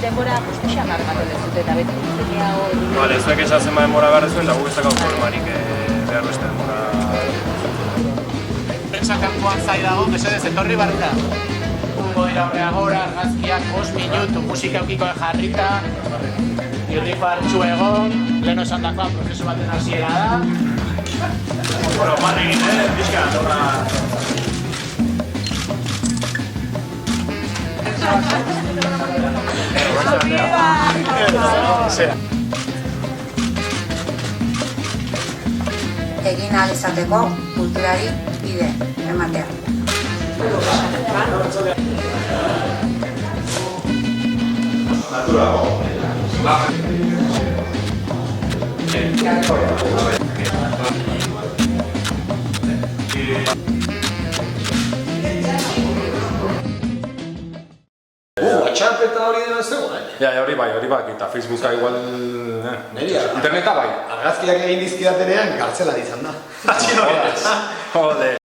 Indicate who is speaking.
Speaker 1: denbora pixka bat dezute eta beti zuzeneago...
Speaker 2: Bale, zuek esatzen denbora behar zuen, da gu ez dakau problemarik behar beste denbora.
Speaker 3: Prensa kanpoan zai dago, mesedez, etorri barrura. Gungo dira horrea gora, argazkiak 5 minutu, musika eukiko jarrita, irriko hartxu egon, leheno esan dakoa prozesu baten hasiera da. Bueno, barri egin, pixka, dobra...
Speaker 4: Egin ahal izateko kulturari bide ematea.
Speaker 5: Txarpeta hori dena ez dugu,
Speaker 6: Ja, hori bai, eta Facebooka igual... Interneta bai.
Speaker 5: Argazkiak egin dizkidatenean, gartzelan izan da.
Speaker 6: Jode.